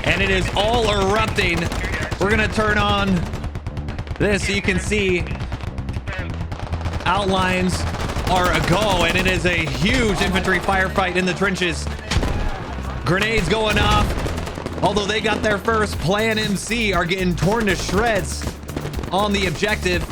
and it is all erupting. We're gonna turn on this so you can see outlines are a go, and it is a huge infantry firefight in the trenches. Grenades going off. Although they got there first, Plan MC are getting torn to shreds on the objective.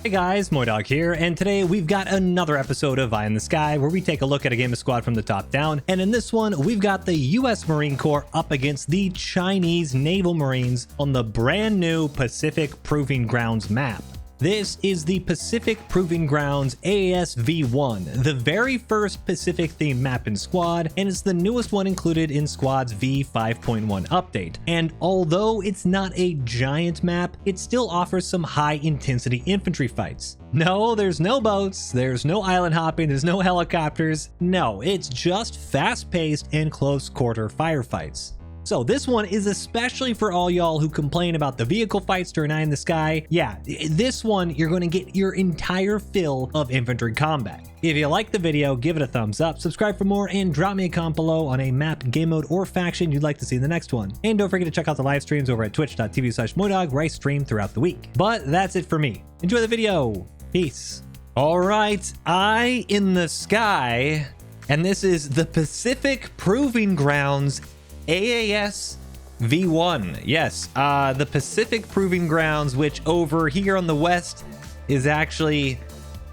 Hey guys, MoiDawg here, and today we've got another episode of Eye in the Sky where we take a look at a game of squad from the top down. And in this one, we've got the US Marine Corps up against the Chinese Naval Marines on the brand new Pacific Proving Grounds map. This is the Pacific Proving Grounds ASV1, the very first Pacific themed map in Squad, and it's the newest one included in Squad's V5.1 update. And although it's not a giant map, it still offers some high intensity infantry fights. No, there's no boats, there's no island hopping, there's no helicopters. No, it's just fast paced and close quarter firefights. So this one is especially for all y'all who complain about the vehicle fights during Eye in the Sky. Yeah, this one, you're going to get your entire fill of infantry combat. If you like the video, give it a thumbs up, subscribe for more, and drop me a comment below on a map, game mode, or faction you'd like to see in the next one. And don't forget to check out the live streams over at twitch.tv/MoiDawg where I stream throughout the week. But that's it for me. Enjoy the video. Peace. All right, Eye in the Sky, and this is the Pacific Proving Grounds AAS V1. Yes, the Pacific Proving Grounds, which over here on the west is actually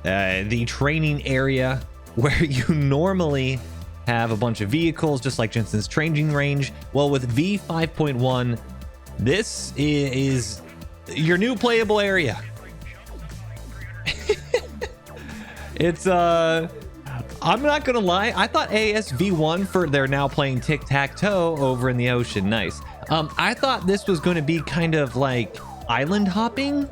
the training area where you normally have a bunch of vehicles, just like Jensen's training range. Well, with V5.1, this is your new playable area. It's I'm not gonna lie, I thought ASV1 for they're now playing tic-tac-toe over in the ocean. Nice. I thought this was going to be kind of like island hopping,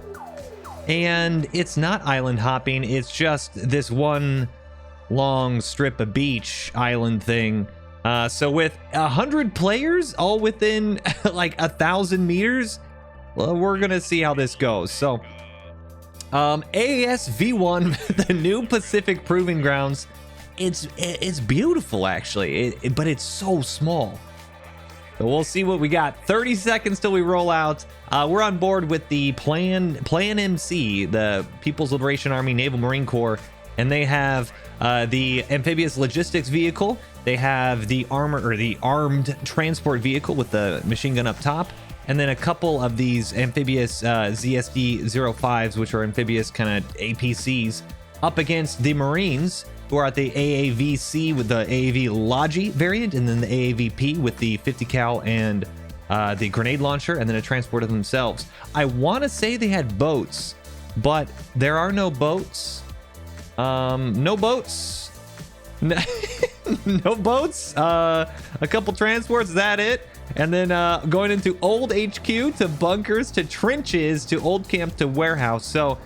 and it's not island hopping. It's just this one long strip of beach island thing. So with 100 players all within like 1,000 meters, well, we're gonna see how this goes. So ASV1, the new Pacific Proving Grounds. It's beautiful actually, but it's so small. So we'll see what we got. 30 seconds till we roll out. We're on board with the Plan MC, the People's Liberation Army Naval Marine Corps, and they have the amphibious logistics vehicle. They have the armed transport vehicle with the machine gun up top, and then a couple of these amphibious ZSD-05s, which are amphibious kind of APCs, up against the Marines, who are at the AAVC with the AAV Logi variant, and then the AAVP with the 50 cal and the grenade launcher, and then a transporter themselves. I want to say they had boats, but there are no boats. No boats. No boats. A couple transports, is that it? And then going into old HQ to bunkers to trenches to old camp to warehouse. So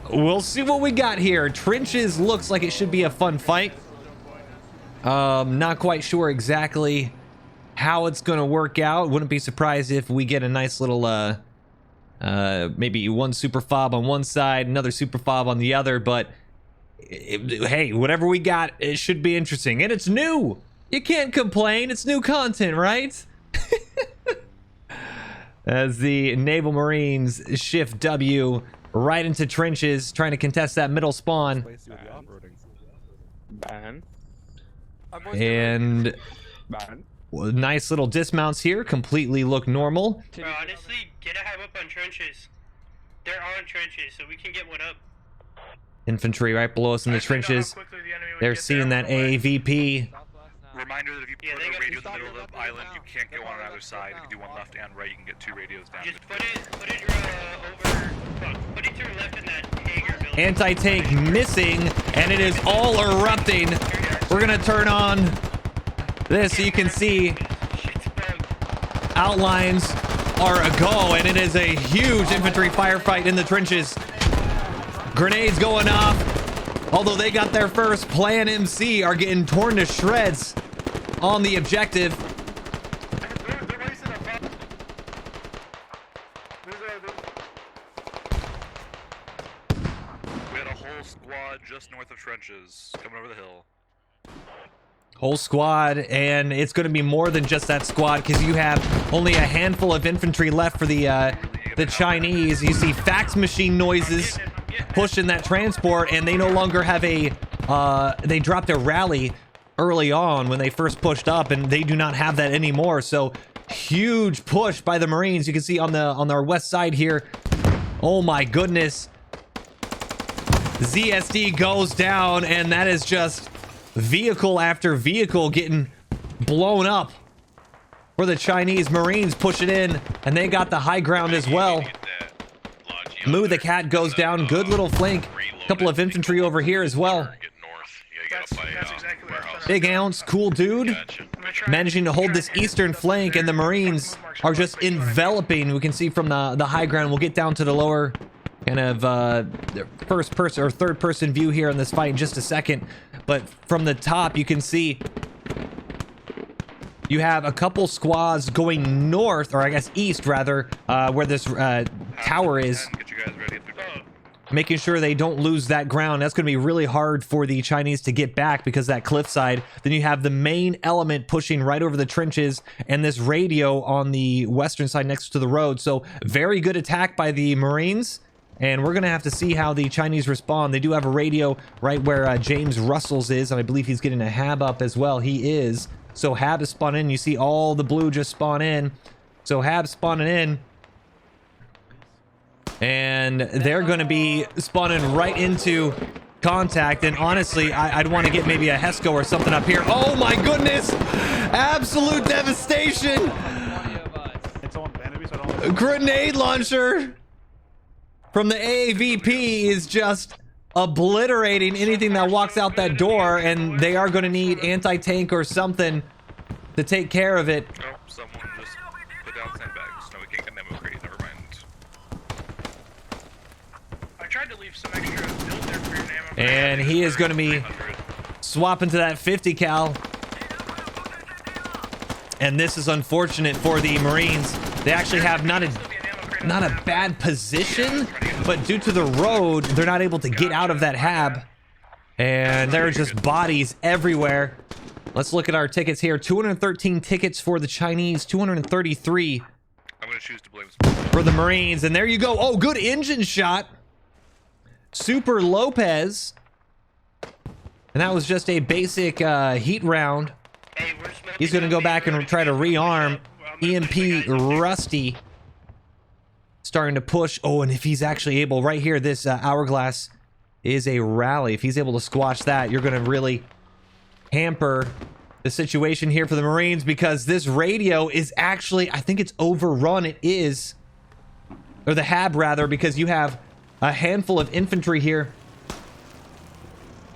we'll see what we got here. Trenches looks like it should be a fun fight. Not quite sure exactly how it's going to work out. Wouldn't be surprised if we get a nice little, maybe one super fob on one side, another super fob on the other. But hey, whatever we got, it should be interesting. And it's new. You can't complain. It's new content, right? As the Naval Marines shift W right into trenches, trying to contest that middle spawn. And nice little dismounts here, completely look normal. Bro, honestly, get a hive up on trenches. They're on trenches, so we can get one up. Infantry right below us in the trenches. They're seeing that AAVP. Reminder that if you put a radio in the middle of the island, you can't get one on either side. If you do one left and right, you can get two radios down. Just put it to your left in that hangar building. Anti-tank missing, and it is all erupting. We're gonna turn on this so you can see outlines are a go, and it is a huge infantry firefight in the trenches. Grenades going off. Although they got there first, Plan MC are getting torn to shreds on the objective. We had a whole squad just north of trenches coming over the hill. Whole squad, and it's going to be more than just that squad because you have only a handful of infantry left for the Chinese. You see fax machine noises pushing that transport, and they no longer have a they dropped their rally early on when they first pushed up, and they do not have that anymore. So huge push by the Marines. You can see on our west side here. Oh my goodness. ZSD goes down, and that is just vehicle after vehicle getting blown up for the Chinese Marines. Push it in, and they got the high ground as well. Moo the Cat goes down. Good little flank. Couple of infantry over here as well. Big Ounce, cool dude, managing to hold this eastern flank, and the Marines are just enveloping. We can see from the high ground. We'll get down to the lower kind of first person or third person view here in this fight in just a second. But from the top, you can see you have a couple squads going north, or I guess east rather, where this tower is, making sure they don't lose that ground. That's going to be really hard for the Chinese to get back because that cliffside. Then you have the main element pushing right over the trenches, and this radio on the western side next to the road. So very good attack by the Marines. And we're going to have to see how the Chinese respond. They do have a radio right where James Russell's is, and I believe he's getting a Hab up as well. He is. So Hab is spawning in. You see all the blue just spawn in. So Hab's spawning in. And they're going to be spawning right into contact. And honestly, I'd want to get maybe a Hesco or something up here. Oh my goodness! Absolute devastation! Grenade launcher from the AAVP is just obliterating anything that walks out that door, and they are going to need anti-tank or something to take care of it. Oh, someone just put down sandbags. No, we can't get an ammo crate. Never mind. I tried to leave some extra build there for your ammo. And he is going to be swapping to that 50 cal. And this is unfortunate for the Marines. They actually have not a bad position, but due to the road, they're not able to get out of that Hab. And there are just bodies everywhere. Let's look at our tickets here. 213 tickets for the Chinese, 233 I'm gonna choose to blame for the Marines. And there you go. Oh, good engine shot. Super Lopez. And that was just a basic heat round. He's going to go back and try to rearm EMP Rusty. Starting to push. Oh, and if he's actually able, right here, this hourglass is a rally. If he's able to squash that, you're going to really hamper the situation here for the Marines, because this radio is actually, I think it's overrun. It is, or the Hab rather, because you have a handful of infantry here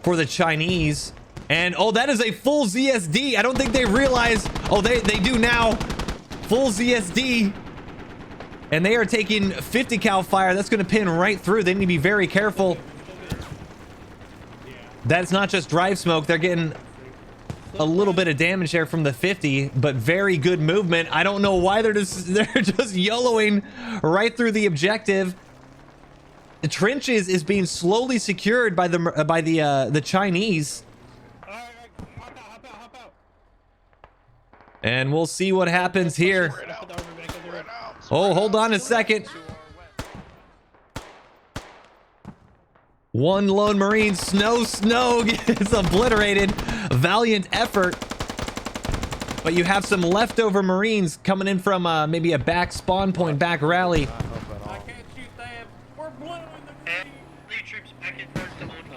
for the Chinese. And oh, that is a full ZSD. I don't think they realize. Oh, they do now. Full ZSD. And they are taking 50 cal fire. That's going to pin right through. They need to be very careful. That's not just drive smoke. They're getting a little bit of damage there from the 50, but very good movement. I don't know why they're just YOLOing right through the objective. The trenches is being slowly secured by the Chinese. And we'll see what happens here. Oh, hold on a second. One lone Marine, Snow gets obliterated. Valiant effort. But you have some leftover Marines coming in from maybe a back spawn point, back rally.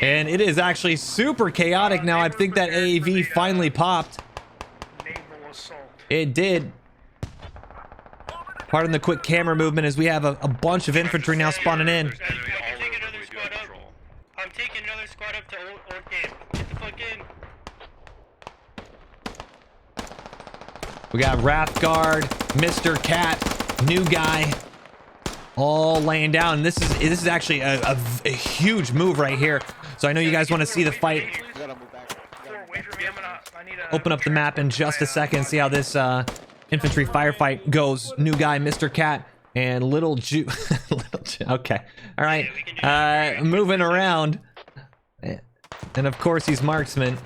And it is actually super chaotic now. I think that AAV finally popped. It did. Pardon the quick camera movement as we have a bunch of infantry now spawning in. I'm taking another squad up to old camp. Get the fuck in. We got Wrathguard, Mr. Cat, new guy, all laying down. This is actually a huge move right here. So I know you guys want to see the fight. Open up the map in just a second, see how this infantry firefight goes. New guy, Mr. Cat, and Little Jew. Okay, all right. Moving around, and of course he's marksman.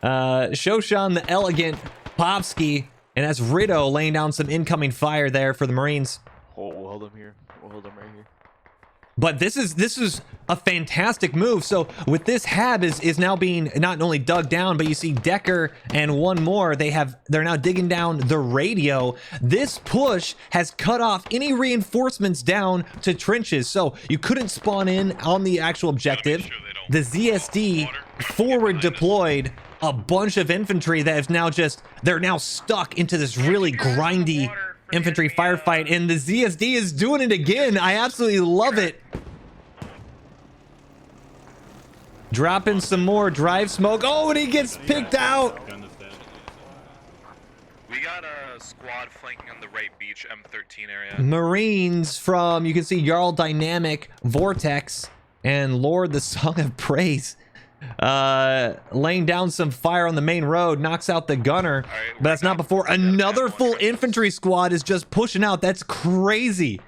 Shoshan the Elegant, Popsky, and that's Rido laying down some incoming fire there for the Marines. We'll hold them here. We'll hold them right here. But this is a fantastic move. So with this hab is now being not only dug down, but you see Decker and one more. They're now digging down the radio. This push has cut off any reinforcements down to trenches. So you couldn't spawn in on the actual objective. The ZSD forward deployed a bunch of infantry that is now they're now stuck into this really grindy infantry firefight, and the ZSD is doing it again. I absolutely love it. Dropping some more drive smoke. Oh, and he gets picked out. We got a squad flanking on the right beach, M13 area. Marines from, you can see Jarl Dynamic, Vortex, and Lord the Song of Praise laying down some fire on the main road, knocks out the gunner, but that's not before another full infantry squad is just pushing out. That's crazy.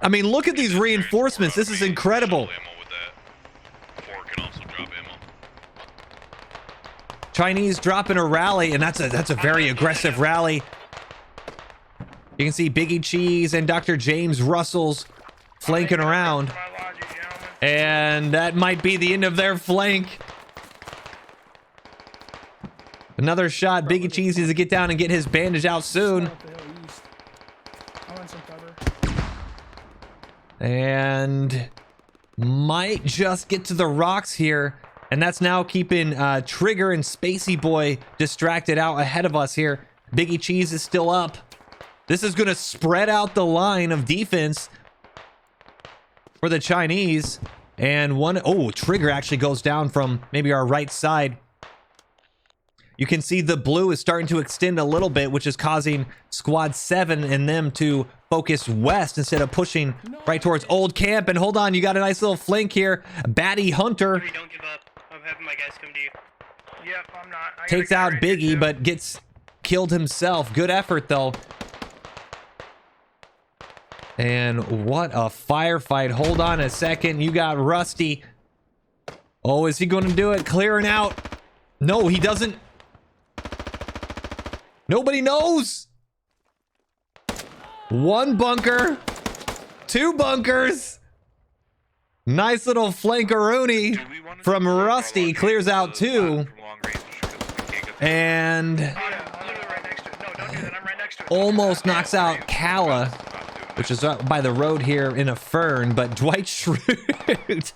I mean, look at these reinforcements. This is incredible. Chinese dropping a rally, and that's a very aggressive rally. You can see Biggie Cheese and Dr. James Russell's flanking around. And that might be the end of their flank. Another shot. Biggie Cheese needs to get down and get his bandage out soon. And might just get to the rocks here. And that's now keeping Trigger and Spacey Boy distracted out ahead of us here. Biggie Cheese is still up. This is going to spread out the line of defense for the Chinese. And Trigger actually goes down from maybe our right side. You can see the blue is starting to extend a little bit, which is causing Squad 7 and them to focus west instead of pushing right towards Old Camp. And hold on, you got a nice little flank here. Batty Hunter. Don't give up. I'm having my guys come to you. Yep, I'm not. Takes out Biggie, but gets killed himself. Good effort, though. And what a firefight. Hold on a second. You got Rusty. Oh, is he going to do it? Clearing out. No, he doesn't. Nobody knows. One bunker. Two bunkers. Nice little flankaroonie from Rusty. Clears out two. And almost knocks out Kala, which is up by the road here in a fern, but Dwight Schrute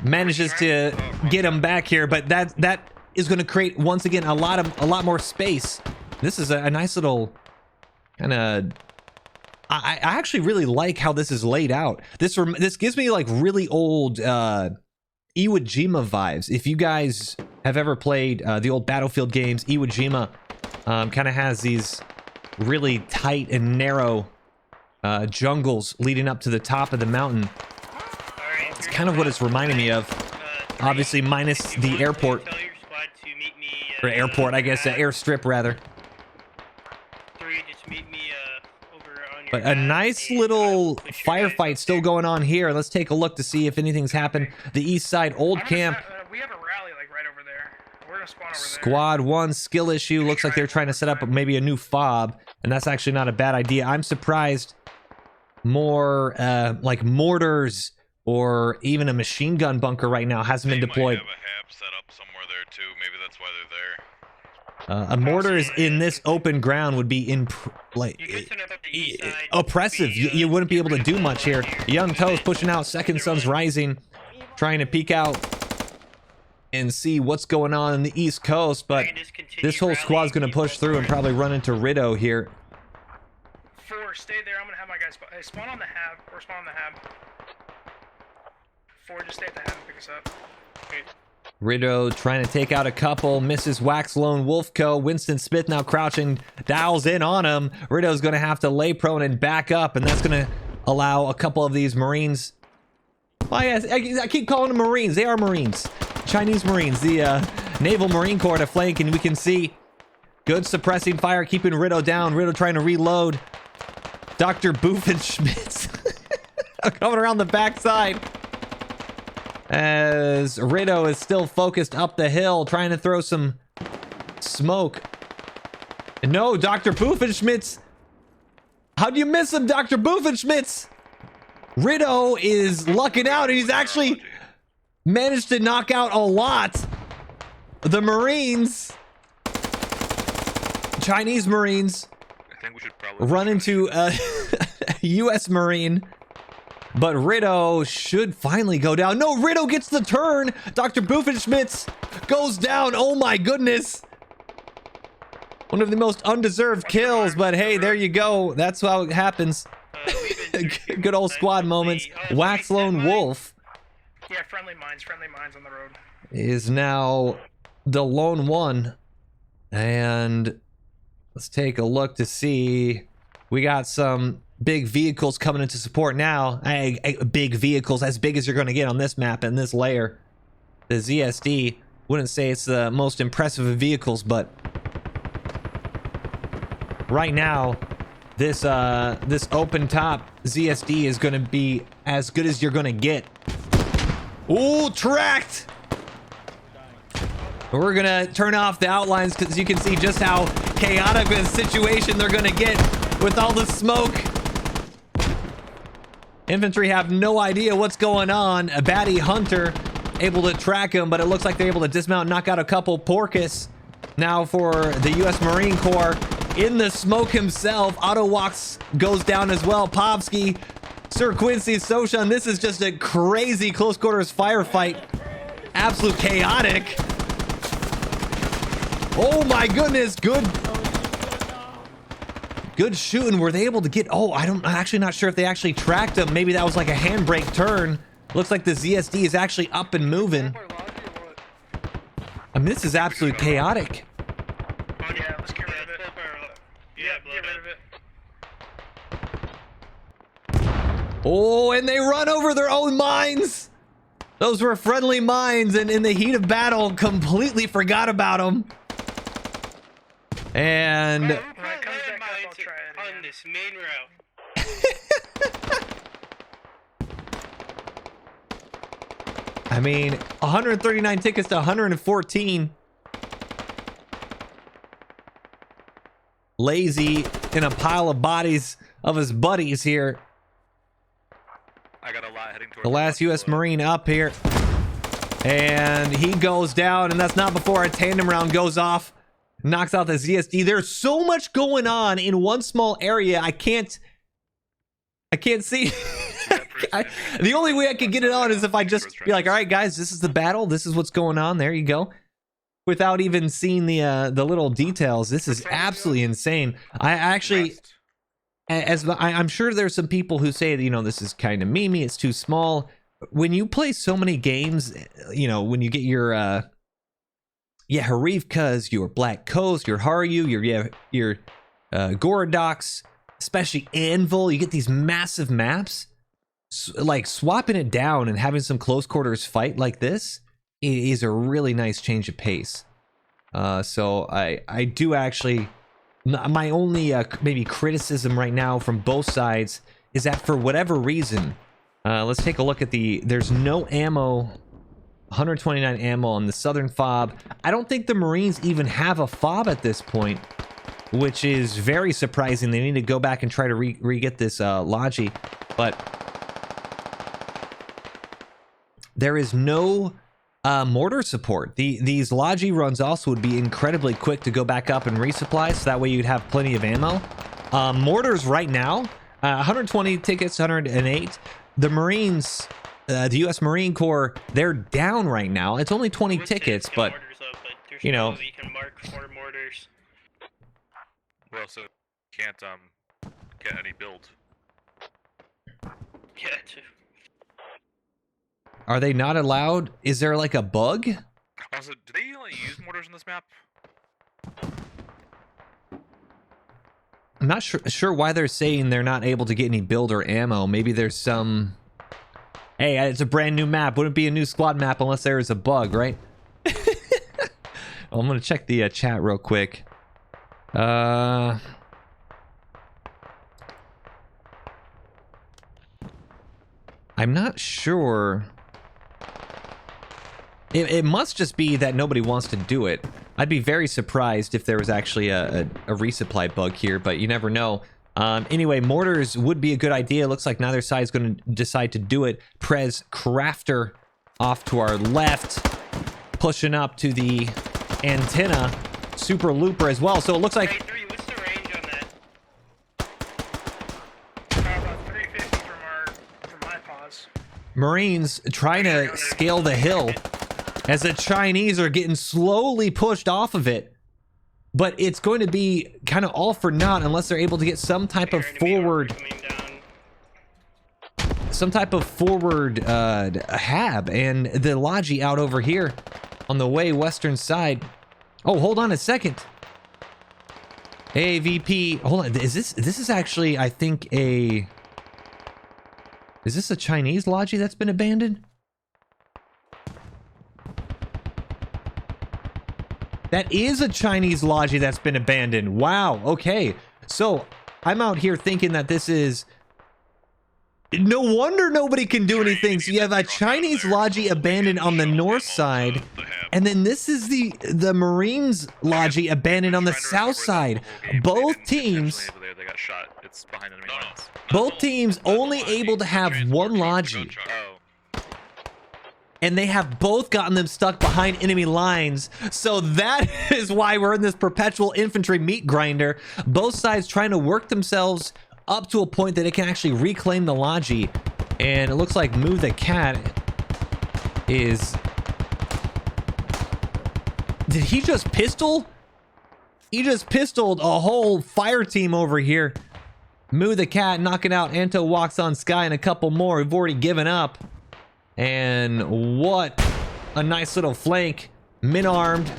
manages to get him back here, but that is going to create once again a lot more space. This is a nice little kind of. I actually really like how this is laid out. This gives me like really old Iwo Jima vibes. If you guys have ever played the old Battlefield games, Iwo Jima kind of has these really tight and narrow jungles leading up to the top of the mountain. It's kind of what it's reminding me of. Obviously, minus the airport. Or airport, I guess, airstrip rather. But a nice little firefight still going on here. Let's take a look to see if anything's happened. The east side, Old Camp. We have a rally like right over there. We're gonna spawn over there. Squad 1 skill issue. Looks like they're trying to set up maybe a new fob, and that's actually not a bad idea. I'm surprised more like mortars or even a machine gun bunker right now hasn't been deployed. They might have a hab set up somewhere there too. Maybe that's why they're there. A mortar is in this open ground would be oppressive. You wouldn't be able to do much here. Young Toes pushing out. Second Sun's Rising, trying to peek out and see what's going on in the East Coast. But this whole squad's going to push through and probably run into Rido here. 4, stay there. I'm going to have my guys spawn on the hab. Or spawn on the hab. 4, just stay at the hab and pick us up. Okay. Rido trying to take out a couple. Misses Wax Lone Wolfco. Winston Smith now crouching. Dials in on him. Rido's going to have to lay prone and back up. And that's going to allow a couple of these Marines. Oh, yes, I keep calling them Marines. They are Marines. Chinese Marines. The Naval Marine Corps to flank. And we can see good suppressing fire. Keeping Rido down. Rido trying to reload. Dr. Boofenschmitz coming around the backside. as Rido is still focused up the hill, trying to throw some smoke. No, Dr. Boofenschmitz. How'd you miss him, Dr. Boofenschmitz? Rido is lucking out, and he's actually managed to knock out a lot. The Marines, Chinese Marines, I think we should probably run into a U.S. Marine. But Rido should finally go down. No, Rido gets the turn. Dr. Boofenschmitz goes down. Oh my goodness. One of the most undeserved kills, but hey, there you go. That's how it happens. Good old squad moments. Wax Lone Wolf Yeah, friendly mines on the road. is now the lone one. And let's take a look to see. We got some big vehicles coming into support now. Big vehicles, as big as you're going to get on this map and this layer. The ZSD, wouldn't say it's the most impressive of vehicles, but right now, this open top ZSD is going to be as good as you're going to get. Ooh, tracked! We're going to turn off the outlines because you can see just how chaotic of a situation they're going to get with all the smoke. Infantry have no idea what's going on. A baddie hunter able to track him, but it looks like they're able to dismount, knock out a couple Porkus. Now for the U.S. Marine Corps, in the smoke himself, Auto Walks goes down as well. Povsky, Sir Quincy, Soshan, this is just a crazy close quarters firefight. Absolute chaotic. Oh my goodness, good shooting. Were they able to get, I'm actually not sure if they actually tracked him. Maybe that was like a handbrake turn. Looks like the ZSD is actually up and moving. I mean, this is absolutely chaotic. Oh yeah, let's get rid of it. Yeah, get rid of it. Oh, and they run over their own mines. Those were friendly mines, and in the heat of battle, completely forgot about them. And When it comes back up, I'll try it on again. this main route. I mean, 139 tickets to 114. Lazy in a pile of bodies of his buddies here. I got a lot heading towards The last U.S. Marine up here. And he goes down, and that's not before a tandem round goes off. Knocks out the ZSD. There's so much going on in one small area. I can't see. The only way I could get it on is if I just be like, all right, guys, this is the battle. This is what's going on. There you go. Without even seeing the little details. This is absolutely insane. I actually, I'm sure there's some people who say, this is kind of memey. It's too small. When you play so many games, when you get your, Harivkas, your Black Coast, your Haru, your Gorodox, especially Anvil, you get these massive maps. Like swapping it down and having some close quarters fight like this is a really nice change of pace. So I do actually, my only maybe criticism right now from both sides is that for whatever reason, let's take a look at there's no ammo. 129 ammo on the southern fob. I don't think the Marines even have a fob at this point, which is very surprising. They need to go back and try to re-get this Logi, but there is no mortar support. These Logi runs also would be incredibly quick to go back up and resupply, so that way you'd have plenty of ammo. Mortars right now, 120 tickets, 108. The Marines, the U.S. Marine Corps, they're down right now. It's only 20 tickets, but you can mark 4 mortars. Well, so can't get any build. Yeah, too. are they not allowed? Is there like a bug? Also, do they only use mortars on this map? I'm not sure why they're saying they're not able to get any build or ammo. Maybe there's some... Hey, it's a brand new map. Wouldn't be a new squad map unless there is a bug, right? I'm gonna check the chat real quick. I'm not sure It must just be that nobody wants to do it. I'd be very surprised if there was actually a resupply bug here, but you never know. Anyway, mortars would be a good idea. Looks like neither side is going to decide to do it. Prez Crafter off to our left, pushing up to the antenna. Super Looper as well. So it looks like... Hey, 3, what's the range on that? About 350 from my pause. Marines trying to scale the hill as the Chinese are getting slowly pushed off of it. But it's going to be kind of all for naught unless they're able to get some type of forward... Some type of forward hab. And the Logi out over here on the way western side. Oh, hold on a second. AVP. Hold on. Is this actually, I think, a... Is this a Chinese Logi that's been abandoned? That is a Chinese Logi that's been abandoned. Wow. Okay. So I'm out here thinking that this is... No wonder nobody can do anything. So you have a Chinese Logi abandoned on the north side, and then this is the Marines Logi abandoned on the south side. Both teams... Both teams only able to have one Logi. And they have both gotten them stuck behind enemy lines. So that is why we're in this perpetual infantry meat grinder. Both sides trying to work themselves up to a point that it can actually reclaim the Logi. And it looks like Move the Cat is... Did he just pistol? He just pistoled a whole fire team over here. Move the Cat knocking out Anto Walks on Sky and a couple more who've already given up. And what a nice little flank. Min-armed.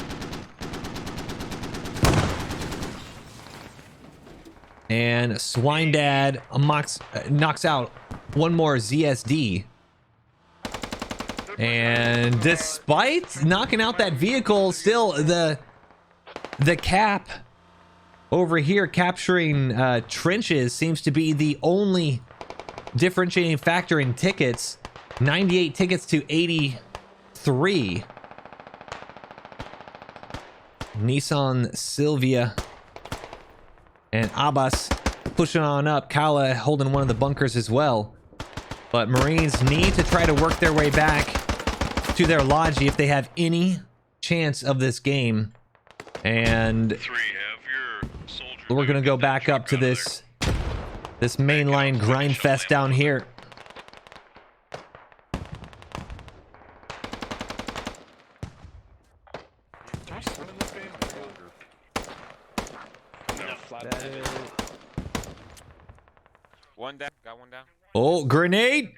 And Swine Dad knocks out one more ZSD. And despite knocking out that vehicle, still the cap over here capturing trenches seems to be the only differentiating factor in tickets. 98 tickets to 83. Nissan Silvia and Abbas pushing on up. Kala holding one of the bunkers as well. But Marines need to try to work their way back to their Logi if they have any chance of this game. And we're gonna go back up to this mainline grind fest down here. One down, got one down. Oh, grenade!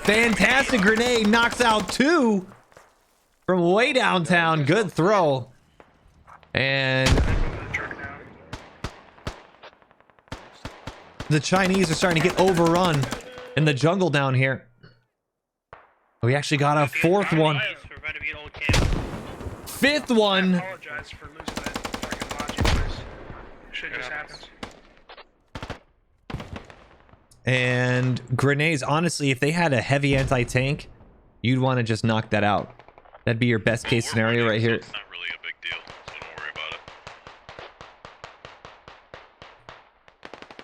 Fantastic grenade, knocks out 2 from way downtown. Good throw. And the Chinese are starting to get overrun in the jungle down here. We actually got a 4th one. 5th one. I apologize for losing that freaking Logi, boys. Shit just happens. And grenades, honestly, if they had a heavy anti-tank, you'd want to just knock that out. That'd be your best case scenario right here. It's not really a big deal, so don't worry about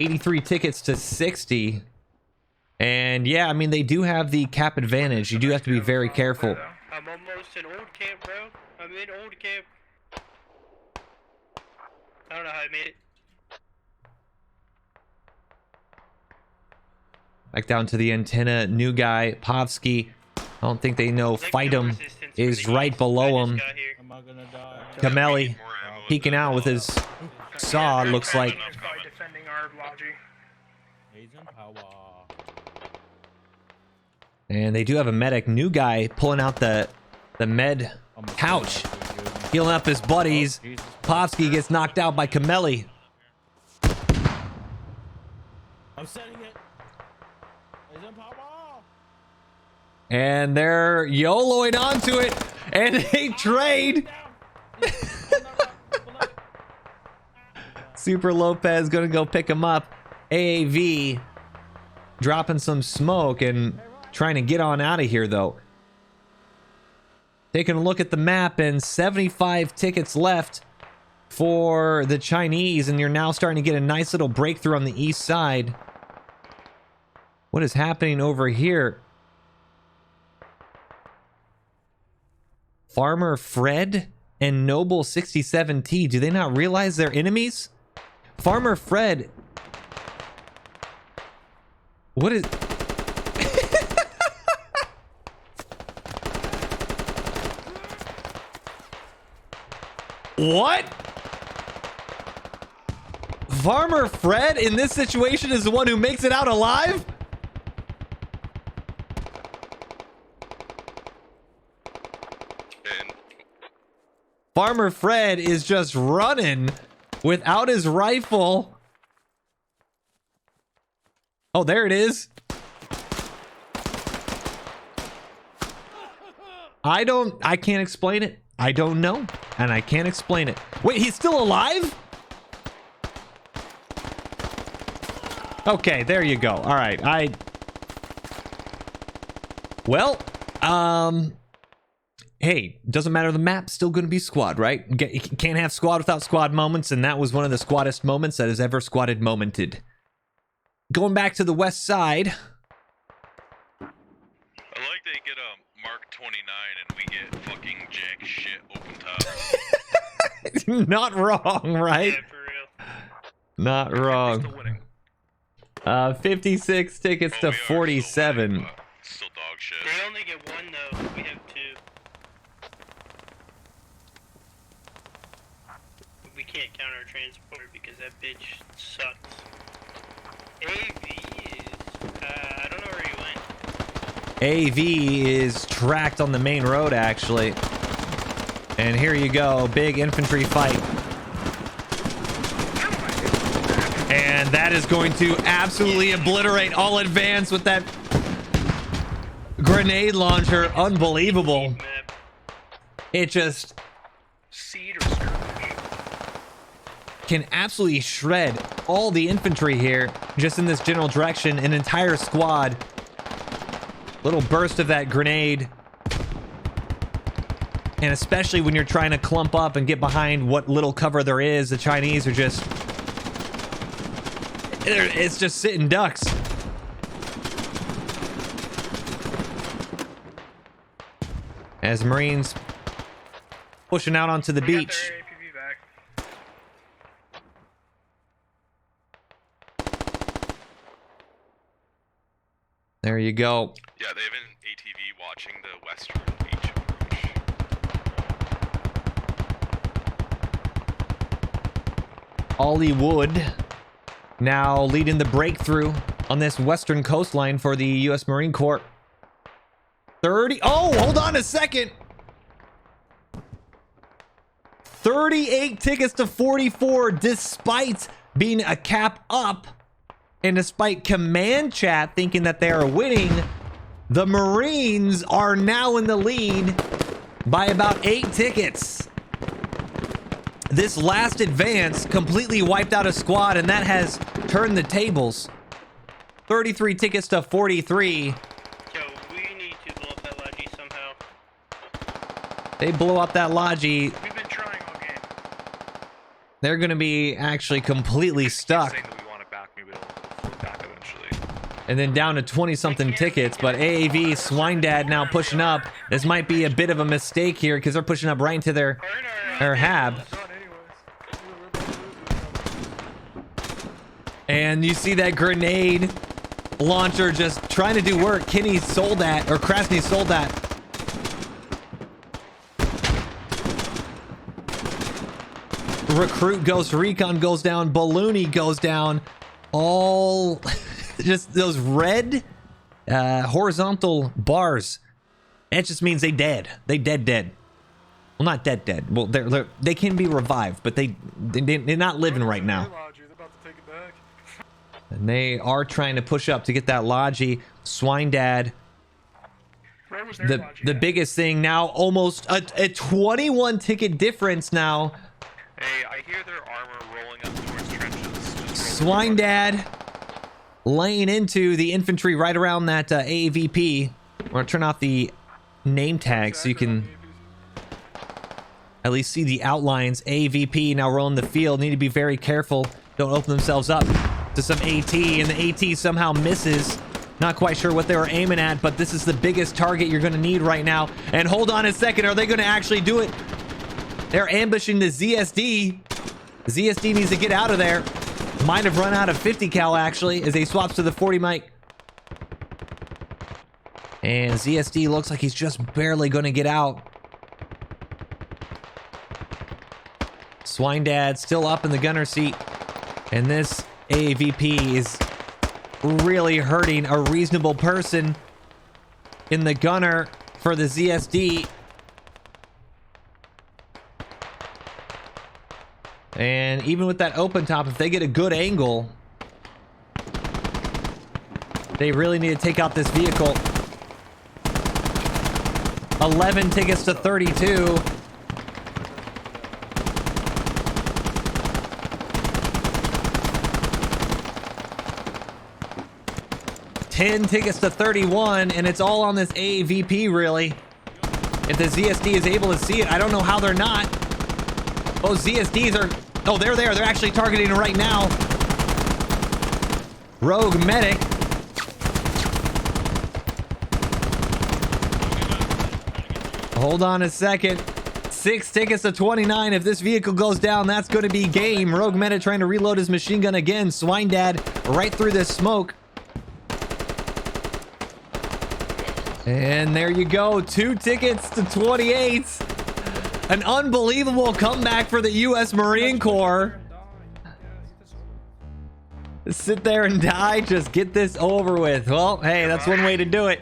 it. 83 tickets to 60. And yeah, I mean, they do have the cap advantage. You do have to be very careful. I'm almost in old camp, bro. I'm in old camp. I don't know how I made it. Back down to the antenna. New guy, Povsky. I don't think they know. Fight him is right below him. Kameli peeking out with his saw, looks like. He's probably defending our Logi. And they do have a medic. New guy pulling out the med pouch. Healing up his buddies. Povsky gets knocked out by Kameli. I'm setting it. And they're YOLOing onto it. And they trade. Super Lopez gonna go pick him up. AAV dropping some smoke and trying to get on out of here though. Taking a look at the map, and 75 tickets left for the Chinese, and you're now starting to get a nice little breakthrough on the east side. What is happening over here? Farmer Fred and Noble 67T, do they not realize they're enemies? Farmer Fred, what is... What? Farmer Fred in this situation is the one who makes it out alive? Farmer Fred is just running without his rifle. Oh, there it is. I can't explain it. I don't know, and I can't explain it. Wait, he's still alive? Okay, there you go. All right, well, hey, doesn't matter. The map's still going to be squad, right? You can't have squad without squad moments, and that was one of the squaddest moments that has ever squadded momented. Going back to the west side. I like they get a Mark 29 and we get fucking jack shit open top. Not wrong, right? Yeah, for real. Not wrong. 56 tickets to 47. Still dog shit. They only get one though. We have two. We can't count our transporter because that bitch sucks. AV is, I don't know where he went. AV is tracked on the main road, actually. And here you go, big infantry fight. And that is going to absolutely obliterate all advance with that grenade launcher. Unbelievable. It just can absolutely shred all the infantry here, just in this general direction. An entire squad. Little burst of that grenade. And especially when you're trying to clump up and get behind what little cover there is, the Chinese are just... it's just sitting ducks. As Marines pushing out onto the beach. There you go. Yeah, they have an ATV watching the western beach approach. Hollywood now leading the breakthrough on this western coastline for the U.S. Marine Corps. 30. Oh, hold on a second. 38 tickets to 44, despite being a cap up. And despite command chat thinking that they are winning, the Marines are now in the lead by about 8 tickets. This last advance completely wiped out a squad, and that has turned the tables. 33 tickets to 43. Yo, we need to blow up that Logi somehow. They blow up that Logi. We've been trying all game. They're going to be actually completely stuck. And then down to 20-something tickets, but AAV Swine Dad now pushing up. This might be a bit of a mistake here because they're pushing up right into their hab. And you see that grenade launcher just trying to do work. Kenny sold that, or Krasny sold that. Recruit goes, Recon goes down, Balloony goes down. All... just those red horizontal bars. It just means they dead. They dead. Well, not dead. Well, they can be revived, but they're not living right now. And they are trying to push up to get that Logi. Swine Dad. The biggest thing now, almost a 21 ticket difference now. Hey, I hear their armor rolling up towards trenches. Swine Dad laying into the infantry right around that AAVP. We're gonna turn off the name tag so you can at least see the outlines. AVP now rolling the field. Need to be very careful. Don't open themselves up to some AT, and the AT somehow misses. Not quite sure what they were aiming at, but this is the biggest target you're going to need right now. And hold on a second. Are they going to actually do it? They're ambushing the ZSD. ZSD needs to get out of there. Might have run out of 50 cal actually as he swaps to the 40 mic. And ZSD looks like he's just barely going to get out. Swine Dad still up in the gunner seat. And this AVP is really hurting a reasonable person in the gunner for the ZSD. And even with that open top, if they get a good angle, they really need to take out this vehicle. 11 tickets to 32. $10 tickets to 31, and it's all on this AVP, really. If the ZSD is able to see it, I don't know how they're not. Oh, ZSDs are... Oh, they're there. They're actually targeting it right now. Rogue Medic. Hold on a second. 6 tickets to 29. If this vehicle goes down, that's going to be game. Rogue Medic trying to reload his machine gun again. Swine Dad right through this smoke. And there you go. 2 tickets to 28. An unbelievable comeback for the U.S. Marine Corps. Sit there and die. Just get this over with. Well, hey, that's one way to do it.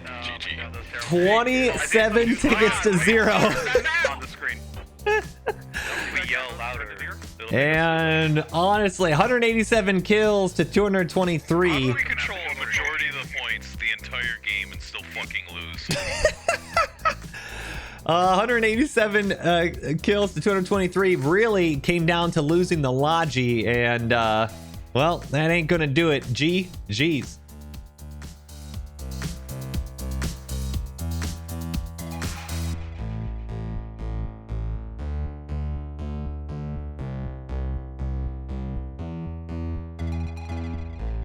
27 tickets to 0. And honestly, 187 kills to 223. How do we control a majority of the points the entire game and still fucking lose? 187 kills to 223 really came down to losing the Logi, and well, that ain't gonna do it. GG's.